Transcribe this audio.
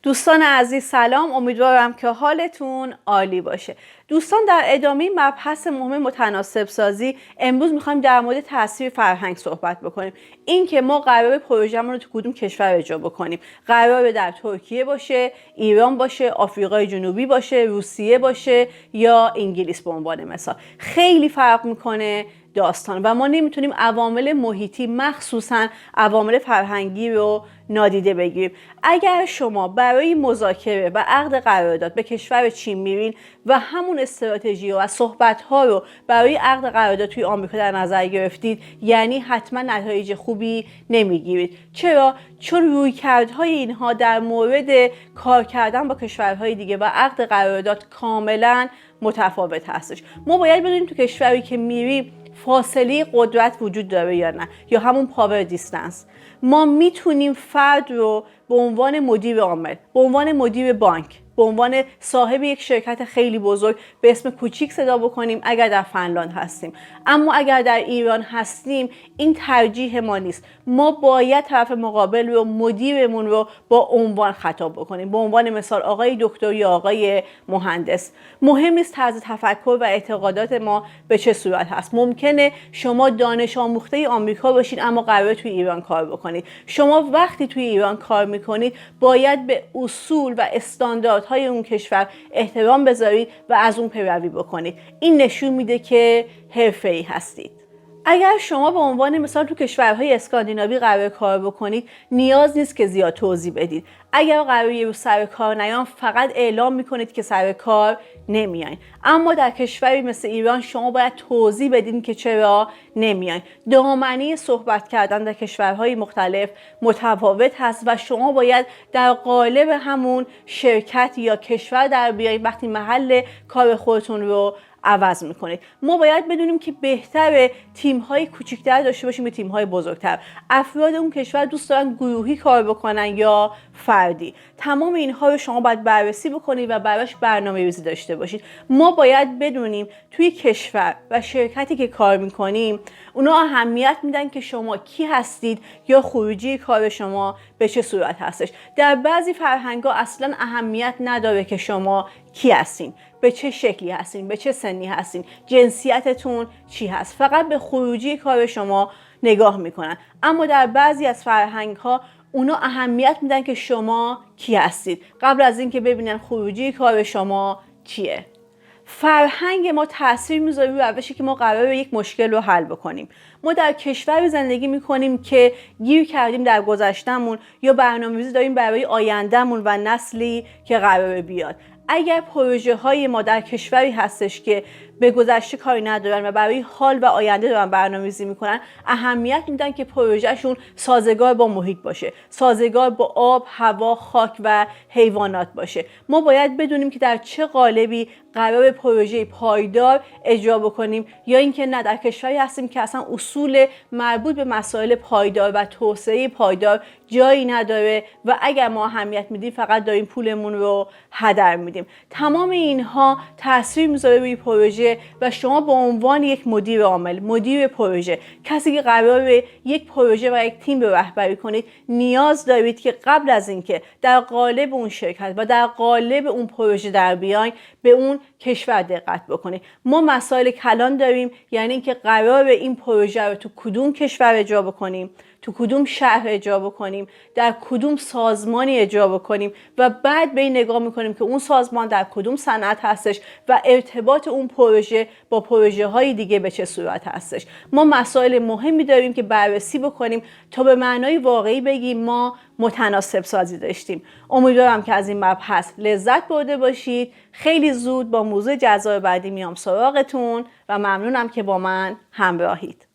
دوستان عزیز سلام، امیدوارم که حالتون عالی باشه. دوستان در ادامه مبحث مهم متناسب سازی امروز میخوایم در مورد تاثیر فرهنگ صحبت بکنیم. این که ما قراره پروژه‌مون رو تو کدوم کشور اجرا بکنیم. قراره در ترکیه باشه، ایران باشه، آفریقای جنوبی باشه، روسیه باشه یا انگلیس به عنوان مثال. خیلی فرق میکنه داستان و ما نمیتونیم عوامل محیطی مخصوصا عوامل فرهنگی رو نادیده بگیریم. اگر شما برای مذاکره و عقد قرارداد به کشور چین میرین و همون استراتژی و صحبت‌ها رو برای عقد قرارداد توی آمریکا در نظر گرفتید، یعنی حتما نتایج خوبی نمیگیرید. چرا؟ چون رویکردهای اینها در مورد کار کردن با کشورهای دیگه و عقد قرارداد کاملا متفاوت هستش. ما باید بدونیم تو کشوری که میریم فاصله قدرت وجود داره یا نه، یا همون پاور دیستنس. ما میتونیم فرد رو به عنوان مدیر عامل، به عنوان مدیر بانک، به عنوان صاحب یک شرکت خیلی بزرگ به اسم کوچیک صدا بکنیم اگر در فنلاند هستیم. اما اگر در ایران هستیم این ترجیح ما نیست. ما باید طرف مقابل رو، مدیرمون رو با عنوان خطاب بکنیم، به عنوان مثال آقای دکتر یا آقای مهندس. مهم نیست طرز تفکر و اعتقادات ما به چه صورت هست. ممکنه شما دانش آموخته آمریکا باشید اما قراره توی ایران کار بکنید. شما وقتی توی ایران کار میکنید باید به اصول و استانداردهای اون کشور احترام بذارید و از اون پیروی بکنید. این نشون میده که حرفه‌ای هستید. اگر شما به عنوان مثال تو کشورهای اسکاندیناوی قرار کار بکنید نیاز نیست که زیاد توضیح بدید. اگر قراره یه روز سر کار نیان فقط اعلام میکنید که سر کار نمیاین. اما در کشوری مثل ایران شما باید توضیح بدین که چرا نمیاین. دامنه صحبت کردن در کشورهای مختلف متفاوت هست و شما باید در قالب همون شرکت یا کشور در بیایید وقتی محل کار خودتون رو عوض میکنید. ما باید بدونیم که بهتره تیم‌های کوچکتر داشته باشیم یا تیم‌های بزرگتر. افراد اون کشور دوست دارن گروهی کار بکنن یا فردی. تمام اینها رو شما باید بررسی بکنید و براش برنامه‌ریزی داشته باشید. ما باید بدونیم توی کشور و شرکتی که کار میکنیم اونا اهمیت میدن که شما کی هستید یا خروجی کار شما به چه صورت هستش. در بعضی فرهنگ‌ها اصلا اهمیت نداره که شما کی هستین، به چه شکلی هستین، به چه سنی هستین، جنسیتتون چی هست. فقط به خروجی کار شما نگاه میکنن. اما در بعضی از فرهنگ‌ها اونا اهمیت میدن که شما کی هستید قبل از اینکه ببینن خروجی کار شما چیه. فرهنگ ما تاثیر میذاره روی روشی که ما قراره یک مشکل رو حل بکنیم. ما در کشوری زندگی میکنیم که گیر کردیم در گذشتهمون یا برنامه‌ریزی داریم برای آیندهمون و نسلی که قراره بیاد. اگر پروژه های ما در کشوری هستش که به گذشته کاری ندارن و برای حال و آینده دارن برنامه‌ریزی میکنن، اهمیت میدن که پروژهشون سازگار با محیط باشه، سازگار با آب، هوا، خاک و حیوانات باشه. ما باید بدونیم که در چه قالبی قرار پروژه پایدار اجرا بکنیم یا اینکه نه در کشوری هستیم که اصلا اصول مربوط به مسائل پایدار و توسعه پایدار جایی نداره و اگر ما اهمیت میدیم فقط داریم پولمون رو هدر میدیم. تمام اینها تاثیر میذاره روی پروژه و شما به عنوان یک مدیر عامل، مدیر پروژه، کسی که قراره یک پروژه و یک تیم رو رهبری کنید، نیاز دارید که قبل از اینکه در قالب اون شرکت و در قالب اون پروژه در بیاین به اون کشور دقت بکنید. ما مسائل کلان داریم، یعنی اینکه قراره این پروژه رو تو کدوم کشور اجرا بکنیم، تو کدوم شهر اجرا بکنیم، در کدوم سازمانی اجرا بکنیم و بعد به این نگاه میکنیم که اون سازمان در کدوم صنعت هستش و ارتباط اون پروژه با پروژه های دیگه به چه صورت هستش. ما مسائل مهمی داریم که بررسی بکنیم تا به معنای واقعی بگیم ما متناسب سازی داشتیم. امیدوارم که از این مبحث لذت برده باشید. خیلی زود با موضوع جذاب بعدی میام سراغتون و ممنونم که با من همراهید.